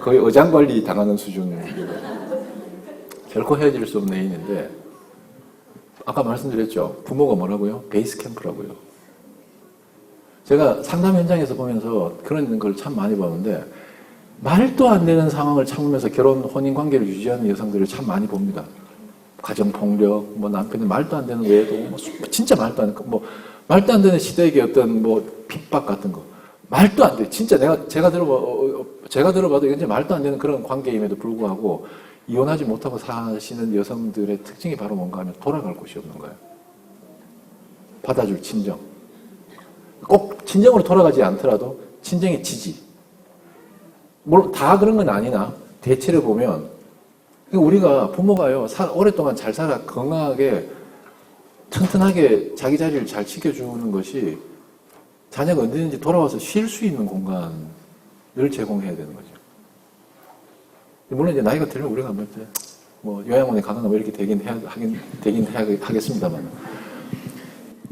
거의 어장관리 당하는 수준이에요. 결코 헤어질 수 없는 애인인데 아까 말씀드렸죠. 부모가 뭐라고요? 베이스 캠프라고요. 제가 상담 현장에서 보면서 그런 걸 참 많이 보는데 말도 안 되는 상황을 참으면서 결혼, 혼인 관계를 유지하는 여성들을 참 많이 봅니다. 가정폭력, 뭐 남편이 말도 안 되는 외에도 뭐 진짜 말도 안 되는 말도 안 되는 시댁의 어떤 핍박 같은 거 말도 안 돼. 진짜 제가 들어봐도 이건 말도 안 되는 그런 관계임에도 불구하고 이혼하지 못하고 사시는 여성들의 특징이 바로 뭔가 하면 돌아갈 곳이 없는 거예요. 받아줄 친정. 꼭 친정으로 돌아가지 않더라도 친정의 지지. 물론 다 그런 건 아니나 대체를 보면 우리가 부모가요 오랫동안 잘 살아 건강하게 튼튼하게 자기 자리를 잘 지켜주는 것이 자녀가 언제든지 돌아와서 쉴 수 있는 공간을 제공해야 되는 거죠. 물론 이제 나이가 들면 우리가 뭐 요양원에 가거나 뭐 이렇게 되긴 하겠습니다만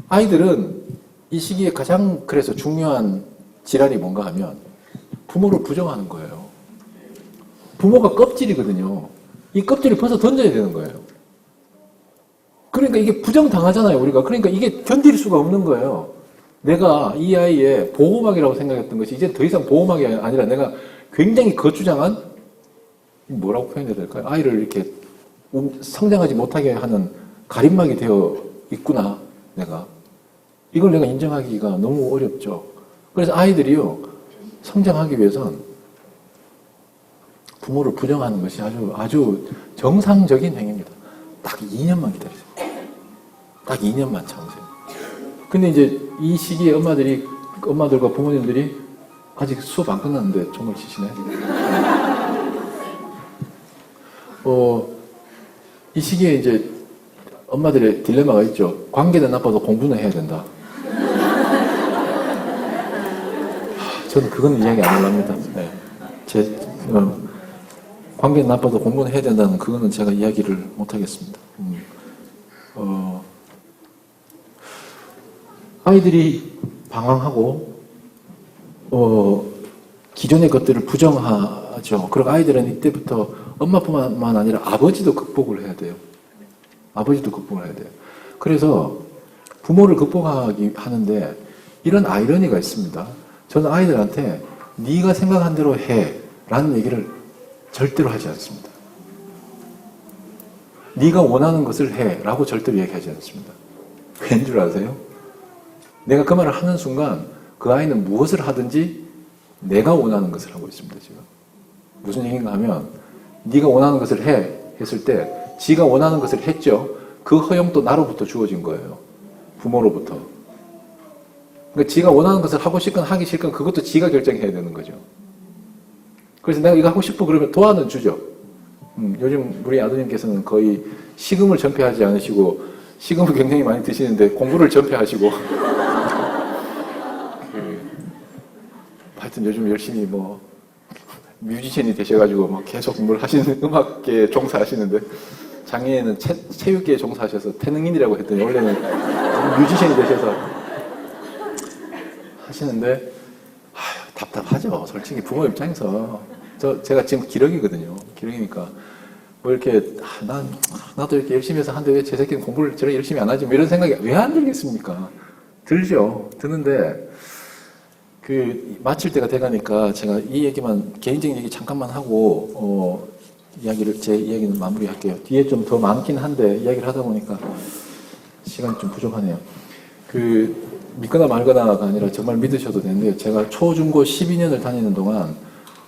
아이들은 이 시기에 가장 그래서 중요한 질환이 뭔가 하면 부모를 부정하는 거예요. 부모가 껍질이거든요. 이 껍질을 벗어 던져야 되는 거예요. 그러니까 이게 부정당하잖아요, 우리가. 그러니까 이게 견딜 수가 없는 거예요. 내가 이 아이의 보호막이라고 생각했던 것이 이제 더 이상 보호막이 아니라 내가 굉장히 거추장한 뭐라고 표현해야 될까요? 아이를 이렇게 성장하지 못하게 하는 가림막이 되어 있구나, 내가. 이걸 내가 인정하기가 너무 어렵죠. 그래서 아이들이요, 성장하기 위해선 부모를 부정하는 것이 아주 정상적인 행위입니다. 딱 2년만 기다리세요. 딱 2년만 참으세요. 근데 이제 이 시기에 엄마들과 부모님들이 아직 수업 안 끝났는데 정말 치시네. 이 시기에 이제 엄마들의 딜레마가 있죠. 관계는 나빠도 공부는 해야 된다. 저는 그건 이야기 안 하려합니다. 네. 관계는 나빠도 공부는 해야 된다는 그거는 제가 이야기를 못 하겠습니다. 아이들이 방황하고 기존의 것들을 부정하죠. 그리고 아이들은 이때부터 엄마뿐만 아니라 아버지도 극복을 해야 돼요. 아버지도 극복을 해야 돼요. 그래서 부모를 극복하기 하는데 이런 아이러니가 있습니다. 저는 아이들한테 네가 생각한 대로 해 라는 얘기를 절대로 하지 않습니다. 네가 원하는 것을 해 라고 절대로 얘기하지 않습니다. 왠 줄 아세요? 내가 그 말을 하는 순간 그 아이는 무엇을 하든지 내가 원하는 것을 하고 있습니다. 지금 무슨 얘기인가 하면 네가 원하는 것을 해 했을 때 지가 원하는 것을 했죠. 그 허용도 나로부터 주어진 거예요. 부모로부터. 그러니까 지가 원하는 것을 하고 싶건 하기 싫건 그것도 지가 결정해야 되는 거죠. 그래서 내가 이거 하고 싶어 그러면 도와는 주죠. 요즘 우리 아드님께서는 거의 식음을 전폐하지 않으시고 식음을 굉장히 많이 드시는데 공부를 전폐하시고 하여튼 요즘 열심히 뭐 뮤지션이 되셔가지고 막 계속 뭘 하시는 음악계에 종사하시는데 작년에는 체육계에 종사하셔서 태능인이라고 했더니 원래는 뮤지션이 되셔서 하시는데 답답하죠. 솔직히 부모 입장에서 제가 지금 기러기거든요. 기러기니까 뭐 이렇게 나도 이렇게 열심히 해서 하는데 왜 제 새끼는 공부를 저렇게 열심히 안 하지? 뭐 이런 생각이 왜 안 들겠습니까? 들죠. 드는데 마칠 때가 돼가니까 제가 이 얘기만 개인적인 얘기 잠깐만 하고 제 이야기는 마무리할게요. 뒤에 좀 더 많긴 한데 이야기를 하다 보니까 시간이 좀 부족하네요. 믿거나 말거나가 아니라 정말 믿으셔도 되는데 제가 초중고 12년을 다니는 동안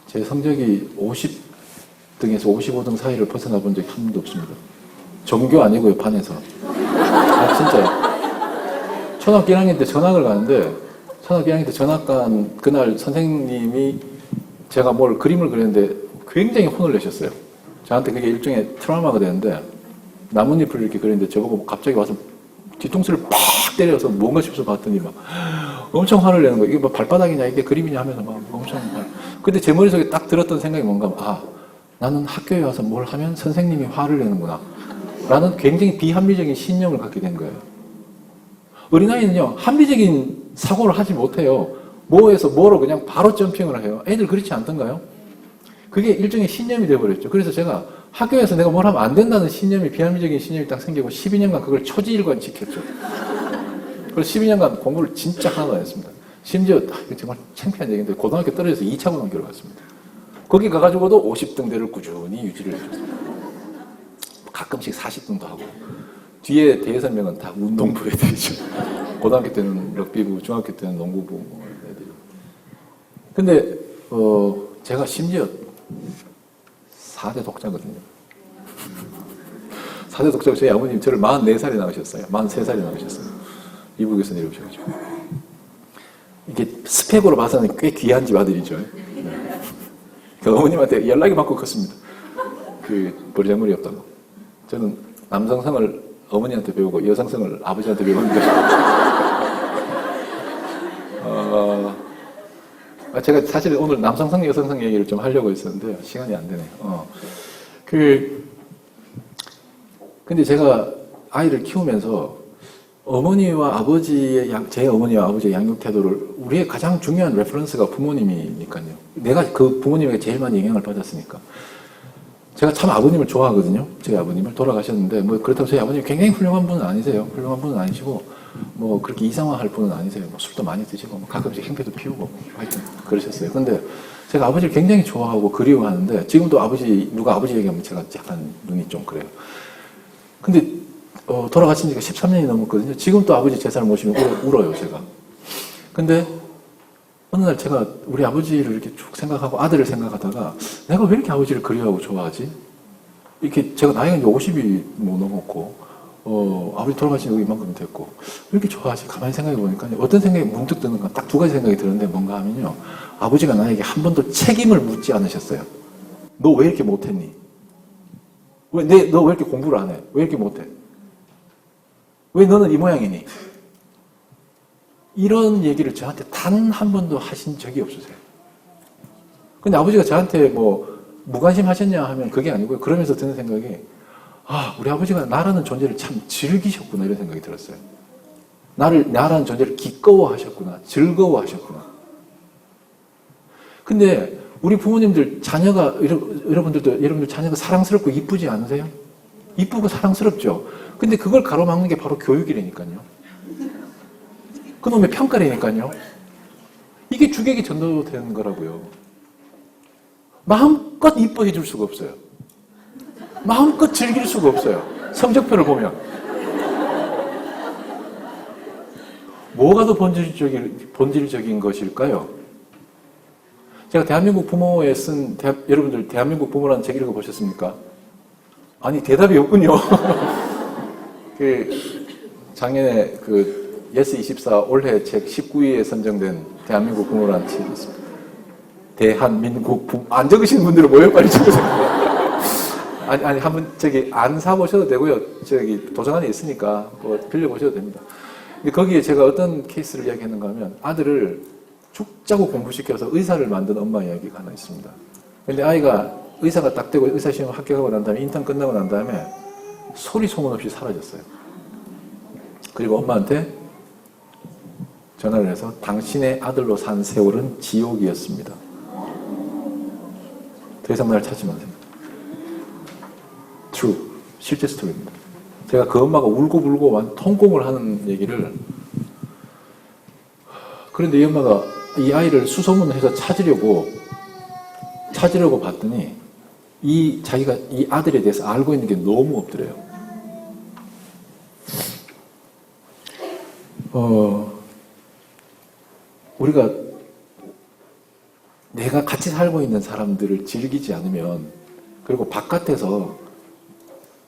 제 성적이 50등에서 55등 사이를 벗어나 본 적이 한 번도 없습니다. 전교 아니고요, 반에서. 진짜요. 초등학교 1학년 때 전학을 가는데 초등학교 1학년 때 전학 간 그날 선생님이 제가 뭘 그림을 그렸는데 굉장히 혼을 내셨어요. 저한테 그게 일종의 트라우마가 되는데 나뭇잎을 이렇게 그렸는데 저보고 갑자기 와서 뒤통수를 팍 때려서 뭔가 싶어서 봤더니 막 엄청 화를 내는 거예요. 이게 뭐 발바닥이냐 이게 그림이냐 하면서 막 엄청 근데 제 머릿속에 딱 들었던 생각이 뭔가 나는 학교에 와서 뭘 하면 선생님이 화를 내는구나 라는 굉장히 비합리적인 신념을 갖게 된 거예요. 어린아이는요 합리적인 사고를 하지 못해요. 뭐에서 뭐로 그냥 바로 점핑을 해요. 애들 그렇지 않던가요? 그게 일종의 신념이 되어버렸죠. 그래서 제가 학교에서 내가 뭘 하면 안 된다는 신념이 비합리적인 신념이 딱 생기고 12년간 그걸 초지일관 지켰죠. 그래서 12년간 공부를 진짜 하나도 안 했습니다. 심지어 이거 정말 창피한 얘기인데 고등학교 떨어져서 2차 고등학교를 갔습니다. 거기 가가지고도 50등대를 꾸준히 유지를 해줬습니다. 가끔씩 40등도 하고 뒤에 대설명은 다 운동부 애들이죠. 고등학교 때는 럭비부, 중학교 때는 농구부 뭐 애들. 근데 제가 심지어 4대 독자거든요. 4대 독자고 저희 아버님 저를 44살에 낳으셨어요. 43살에 낳으셨어요. 이북에서 내려오셔가지고. 이게 스펙으로 봐서는 꽤 귀한 집 아들이죠. 네. 그 어머님한테 연락이 많고 컸습니다. 버리장머리 없다고. 저는 남성성을 어머니한테 배우고 여성성을 아버지한테 배웠는데 제가 사실 오늘 남성성 여성성 얘기를 좀 하려고 했었는데 시간이 안 되네요. 근데 제가 아이를 키우면서 어머니와 아버지의 제 어머니와 아버지의 양육 태도를 우리의 가장 중요한 레퍼런스가 부모님이니까요. 내가 그 부모님에게 제일 많이 영향을 받았으니까. 제가 참 아버님을 좋아하거든요. 저희 아버님을 돌아가셨는데 뭐 그렇다고 저희 아버님이 굉장히 훌륭한 분은 아니세요. 훌륭한 분은 아니시고 뭐 그렇게 이상화할 분은 아니세요. 뭐 술도 많이 드시고 뭐 가끔씩 행패도 피우고 하여튼 그러셨어요. 근데 제가 아버지를 굉장히 좋아하고 그리워하는데 지금도 누가 아버지 얘기하면 제가 약간 눈이 좀 그래요. 근데 돌아가신 지가 13년이 넘었거든요. 지금 또 아버지 제사를 모시면 울어요, 제가. 근데 어느 날 제가 우리 아버지를 이렇게 쭉 생각하고 아들을 생각하다가 내가 왜 이렇게 아버지를 그리워하고 좋아하지? 이렇게 제가 나이가 이제 50이 뭐 넘었고, 아버지 돌아가신 지 이만큼 됐고, 왜 이렇게 좋아하지? 가만히 생각해 보니까 어떤 생각이 문득 드는가 딱 두 가지 생각이 드는데 뭔가 하면요. 아버지가 나에게 한 번도 책임을 묻지 않으셨어요. 너 왜 이렇게 못했니? 너 왜 이렇게 공부를 안 해? 왜 이렇게 못해? 왜 너는 이 모양이니? 이런 얘기를 저한테 단 한 번도 하신 적이 없으세요. 근데 아버지가 저한테 뭐 무관심하셨냐 하면 그게 아니고요. 그러면서 드는 생각이, 아, 우리 아버지가 나라는 존재를 참 즐기셨구나, 이런 생각이 들었어요. 나라는 존재를 기꺼워하셨구나, 즐거워하셨구나. 근데 우리 부모님들 자녀가, 여러분들 자녀가 사랑스럽고 이쁘지 않으세요? 이쁘고 사랑스럽죠. 근데 그걸 가로막는 게 바로 교육이라니까요. 그놈의 평가라니까요. 이게 주객이 전도되는 거라고요. 마음껏 이뻐해 줄 수가 없어요. 마음껏 즐길 수가 없어요. 성적표를 보면. 뭐가 더 본질적인 것일까요? 제가 대한민국 부모에 쓴, 여러분들 대한민국 부모라는 책 읽어보셨습니까? 아니, 대답이 없군요. 작년에 예스24 올해 책 19위에 선정된 대한민국 부모라는 책이 있습니다. 대한민국 부모, 안 적으신 분들은 뭐예요? 빨리 적으세요. 아니, 한번 안 사보셔도 되고요. 도서 안에 있으니까 빌려보셔도 됩니다. 근데 거기에 제가 어떤 케이스를 이야기했는가 하면, 아들을 죽자고 공부시켜서 의사를 만든 엄마 이야기가 하나 있습니다. 근데 아이가 의사가 딱 되고 의사시험 합격하고 난 다음에 인턴 끝나고 난 다음에 소리 소문 없이 사라졌어요. 그리고 엄마한테 전화를 해서 당신의 아들로 산 세월은 지옥이었습니다. 더 이상 날 찾지 마세요. True. 실제 스토리입니다. 제가 그 엄마가 울고불고 통곡을 하는 얘기를, 그런데 이 엄마가 이 아이를 수소문을 해서 찾으려고 봤더니 자기가 이 아들에 대해서 알고 있는 게 너무 없더래요. 우리가 내가 같이 살고 있는 사람들을 즐기지 않으면, 그리고 바깥에서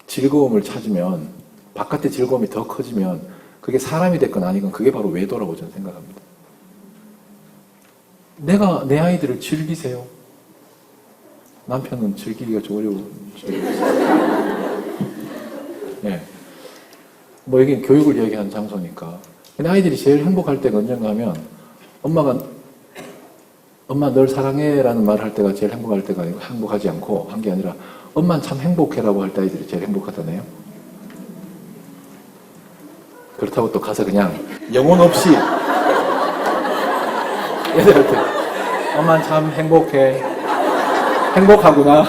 즐거움을 찾으면, 바깥의 즐거움이 더 커지면 그게 사람이 됐건 아니건 그게 바로 외도라고 저는 생각합니다. 내 아이들을 즐기세요. 남편은 즐기기가 좋으려고. 네. 여긴 교육을 얘기하는 장소니까. 근데 아이들이 제일 행복할 때가 언젠가 하면, 엄마 널 사랑해라는 말을 할 때가 제일 행복할 때가 아니고, 행복하지 않고 한 게 아니라, 엄마는 참 행복해라고 할 때 아이들이 제일 행복하다네요. 그렇다고 또 가서 그냥 영혼 없이 애들한테 엄마는 참 행복해, 행복하구나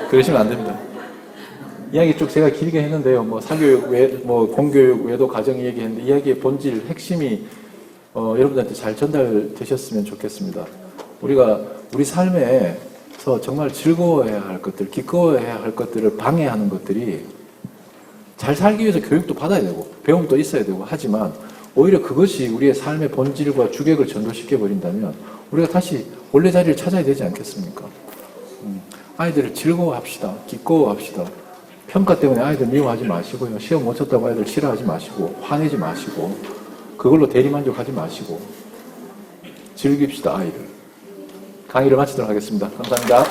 그러시면 안 됩니다. 이야기 쭉 제가 길게 했는데요. 사교육 공교육 외도 가정 얘기했는데, 이야기의 본질, 핵심이 여러분들한테 잘 전달되셨으면 좋겠습니다. 우리가 우리 삶에서 정말 즐거워해야 할 것들, 기꺼워해야 할 것들을 방해하는 것들이, 잘 살기 위해서 교육도 받아야 되고 배움도 있어야 되고 하지만, 오히려 그것이 우리의 삶의 본질과 주객을 전도시켜 버린다면 우리가 다시 원래 자리를 찾아야 되지 않겠습니까? 아이들을 즐거워합시다. 기꺼워합시다. 평가 때문에 아이들 미워하지 마시고요. 시험 못 쳤다고 아이들 싫어하지 마시고 화내지 마시고 그걸로 대리만족하지 마시고 즐깁시다, 아이를. 강의를 마치도록 하겠습니다. 감사합니다.